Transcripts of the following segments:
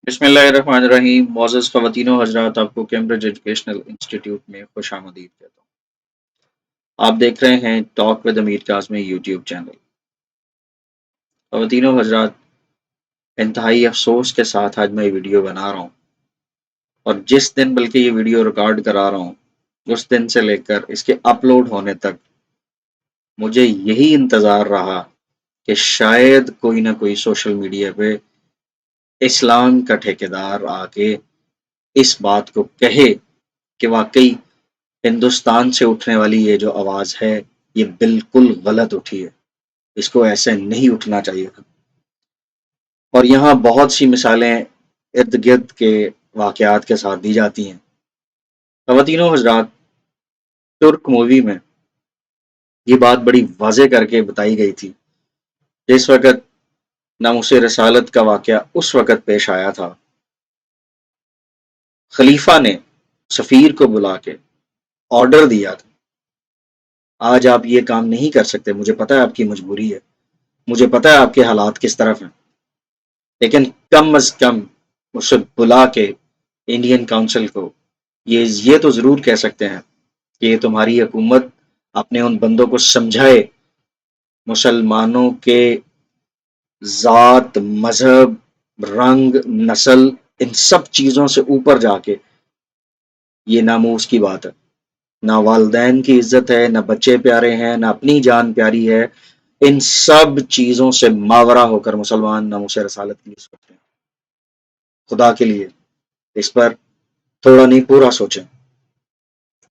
بسم اللہ الرحمن الرحیم۔ معزز خواتین و حضرات، آپ کو کیمبرج ایجوکیشنل انسٹیٹیوٹ میں خوش آمدید کہتا ہوں۔ آپ دیکھ رہے ہیں talk with Amir Kazmi YouTube channel. خواتین و حضرات، انتہائی افسوس کے ساتھ آج میں یہ ویڈیو بنا رہا ہوں، اور جس دن بلکہ یہ ویڈیو ریکارڈ کرا رہا ہوں اس دن سے لے کر اس کے اپلوڈ ہونے تک مجھے یہی انتظار رہا کہ شاید کوئی نہ کوئی سوشل میڈیا پہ اسلام کا ٹھیکیدار آ کے اس بات کو کہے کہ واقعی ہندوستان سے اٹھنے والی یہ جو آواز ہے یہ بالکل غلط اٹھی ہے، اس کو ایسے نہیں اٹھنا چاہیے تھا۔ اور یہاں بہت سی مثالیں ارد گرد کے واقعات کے ساتھ دی جاتی ہیں۔ خواتین و حضرات، ترک مووی میں یہ بات بڑی واضح کر کے بتائی گئی تھی جس وقت ناموس رسالت کا واقعہ اس وقت پیش آیا تھا، خلیفہ نے سفیر کو بلا کے آرڈر دیا تھا، آج آپ یہ کام نہیں کر سکتے، مجھے پتا ہے آپ کی مجبوری ہے، مجھے پتا ہے آپ کے حالات کس طرف ہیں، لیکن کم از کم اسے بلا کے انڈین کاؤنسل کو یہ تو ضرور کہہ سکتے ہیں کہ یہ تمہاری حکومت اپنے ان بندوں کو سمجھائے مسلمانوں کے ذات، مذہب، رنگ، نسل، ان سب چیزوں سے اوپر جا کے یہ ناموس کی بات ہے۔ نہ والدین کی عزت ہے، نہ بچے پیارے ہیں، نہ اپنی جان پیاری ہے، ان سب چیزوں سے ماورا ہو کر مسلمان ناموس رسالت کے لیے سوچیں، خدا کے لیے اس پر تھوڑا نہیں پورا سوچیں۔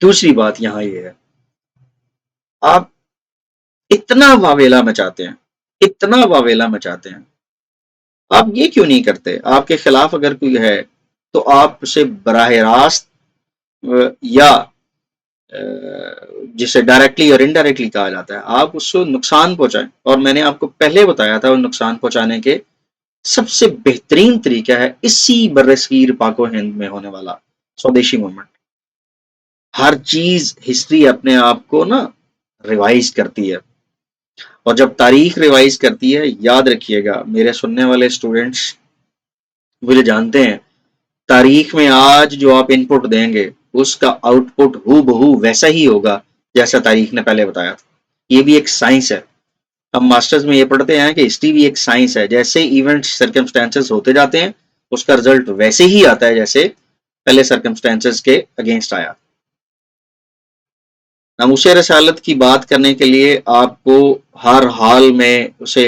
دوسری بات یہاں یہ ہے، آپ اتنا واویلا مچاتے ہیں، اتنا واویلا مچاتے ہیں، آپ یہ کیوں نہیں کرتے؟ آپ کے خلاف اگر کوئی ہے تو آپ اسے براہ راست یا جسے ڈائریکٹلی اور انڈائریکٹلی کہا جاتا ہے، آپ اس کو نقصان پہنچائیں۔ اور میں نے آپ کو پہلے بتایا تھا، نقصان پہنچانے کے سب سے بہترین طریقہ ہے اسی برصغیر پاک و ہند میں ہونے والا سودیشی موومنٹ۔ ہر چیز ہسٹری اپنے آپ کو نا ریوائز کرتی ہے، اور جب تاریخ ریوائز کرتی ہے، یاد رکھیے گا میرے سننے والے اسٹوڈنٹس مجھے جانتے ہیں، تاریخ میں آج جو آپ ان پٹ دیں گے اس کا آؤٹ پٹ ہو بہو ویسا ہی ہوگا جیسا تاریخ نے پہلے بتایا تھا۔ یہ بھی ایک سائنس ہے، ہم ماسٹرز میں یہ پڑھتے ہیں کہ ہسٹری بھی ایک سائنس ہے، جیسے ایونٹ سرکمسٹانسز ہوتے جاتے ہیں اس کا رزلٹ ویسے ہی آتا ہے جیسے پہلے سرکمسٹانسز کے اگینسٹ آیا۔ ناموس رسالت کی بات کرنے کے لیے آپ کو ہر حال میں اسے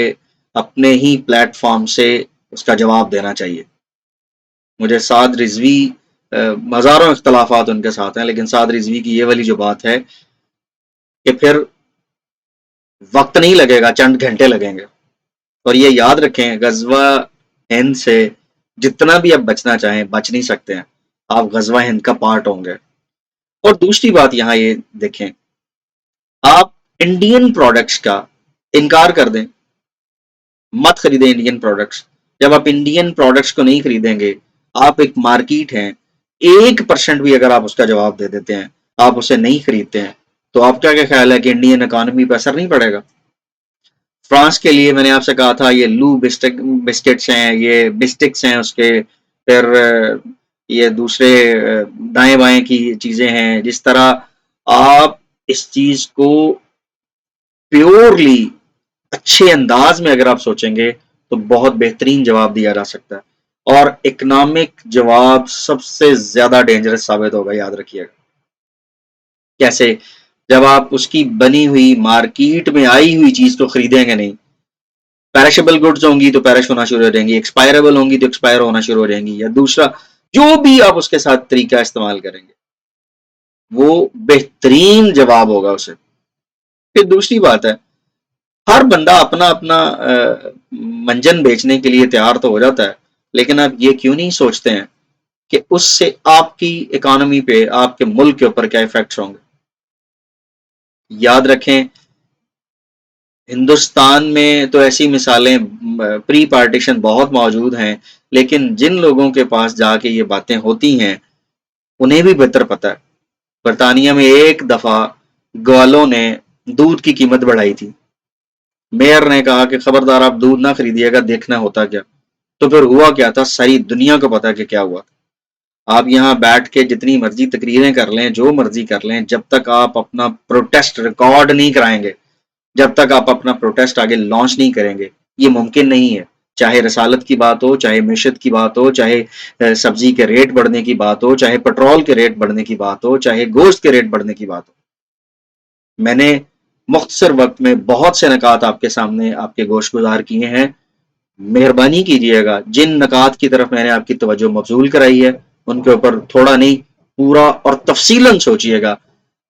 اپنے ہی پلیٹ فارم سے اس کا جواب دینا چاہیے۔ مجھے سعد رضوی، ہزاروں اختلافات ان کے ساتھ ہیں، لیکن سعد رضوی کی یہ والی جو بات ہے کہ پھر وقت نہیں لگے گا، چند گھنٹے لگیں گے۔ اور یہ یاد رکھیں، غزوہ ہند سے جتنا بھی آپ بچنا چاہیں بچ نہیں سکتے ہیں، آپ غزوہ ہند کا پارٹ ہوں گے۔ اور دوسری بات یہاں یہ دیکھیں، آپ انڈین پروڈکٹس کا انکار کر دیں، مت خریدیں انڈین پروڈکٹس۔ جب آپ انڈین پروڈکٹس کو نہیں خریدیں گے، آپ ایک مارکیٹ ہیں، 1% بھی اگر آپ اس کا جواب دے دیتے ہیں، آپ اسے نہیں خریدتے ہیں، تو آپ کا کیا خیال ہے کہ انڈین اکانومی پہ اثر نہیں پڑے گا؟ فرانس کے لیے میں نے آپ سے کہا تھا یہ لو بسکٹس ہیں، یہ بسٹکس ہیں اس کے، پھر یہ دوسرے دائیں بائیں کی چیزیں ہیں۔ جس طرح آپ اس چیز کو پیورلی اچھے انداز میں اگر آپ سوچیں گے تو بہت بہترین جواب دیا جا سکتا ہے، اور اکنامک جواب سب سے زیادہ ڈینجرس ثابت ہوگا، یاد رکھیے گا۔ کیسے؟ جب آپ اس کی بنی ہوئی مارکیٹ میں آئی ہوئی چیز کو خریدیں گے نہیں، پیرشبل گڈز ہوں گی تو پیرش ہونا شروع ہو جائیں گی، ایکسپائربل ہوں گی تو ایکسپائر ہونا شروع ہو جائیں گی، یا دوسرا جو بھی آپ اس کے ساتھ طریقہ استعمال کریں گے وہ بہترین جواب ہوگا اسے۔ پھر دوسری بات ہے، ہر بندہ اپنا اپنا منجن بیچنے کے لیے تیار تو ہو جاتا ہے، لیکن آپ یہ کیوں نہیں سوچتے ہیں کہ اس سے آپ کی اکانومی پہ، آپ کے ملک کے اوپر کیا ایفیکٹس ہوں گے؟ یاد رکھیں، ہندوستان میں تو ایسی مثالیں پری پارٹیشن بہت موجود ہیں، لیکن جن لوگوں کے پاس جا کے یہ باتیں ہوتی ہیں انہیں بھی بہتر پتہ ہے۔ برطانیہ میں ایک دفعہ گوالوں نے دودھ کی قیمت بڑھائی تھی، میئر نے کہا کہ خبردار آپ دودھ نہ خریدیے گا، دیکھنا ہوتا کیا۔ تو پھر ہوا کیا تھا ساری دنیا کو پتا کہ کیا ہوا تھا۔ آپ یہاں بیٹھ کے جتنی مرضی تقریریں کر لیں، جو مرضی کر لیں، جب تک آپ اپنا پروٹیسٹ ریکارڈ نہیں کرائیں گے، جب تک آپ اپنا پروٹیسٹ آگے لانچ نہیں کریں گے، یہ ممکن نہیں ہے۔ چاہے رسالت کی بات ہو، چاہے معیشت کی بات ہو، چاہے سبزی کے ریٹ بڑھنے کی بات ہو، چاہے پیٹرول کے ریٹ بڑھنے کی بات ہو، چاہے گوشت کے ریٹ بڑھنے کی بات ہو۔ میں نے مختصر وقت میں بہت سے نکات آپ کے سامنے آپ کے گوش گزار کیے ہیں۔ مہربانی کیجیے گا جن نکات کی طرف میں نے آپ کی توجہ مبذول کرائی ہے ان کے اوپر تھوڑا نہیں پورا اور تفصیلاً سوچیے گا۔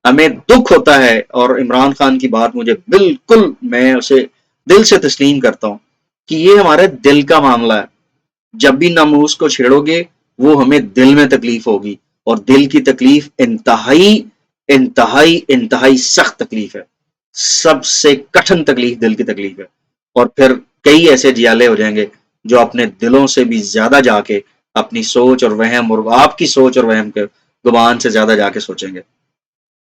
ہمیں دکھ ہوتا ہے، اور عمران خان کی بات مجھے بالکل، میں اسے دل سے تسلیم کرتا ہوں کہ یہ ہمارے دل کا معاملہ ہے۔ جب بھی ناموس کو چھیڑو گے وہ ہمیں دل میں تکلیف ہوگی، اور دل کی تکلیف انتہائی انتہائی انتہائی سخت تکلیف ہے، سب سے کٹھن تکلیف دل کی تکلیف ہے۔ اور پھر کئی ایسے جیالے ہو جائیں گے جو اپنے دلوں سے بھی زیادہ جا کے اپنی سوچ اور وہم، اور آپ کی سوچ اور وہم کے گمان سے زیادہ جا کے سوچیں گے۔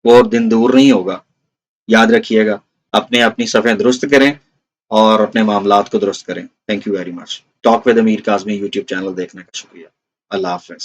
وہ دن دور نہیں ہوگا۔ یاد رکھیے گا، اپنی صفیں درست کریں اور اپنے معاملات کو درست کریں۔ Thank you very much. Talk with Amir Kazmi YouTube channel دیکھنے کا شکریہ۔ اللہ حافظ۔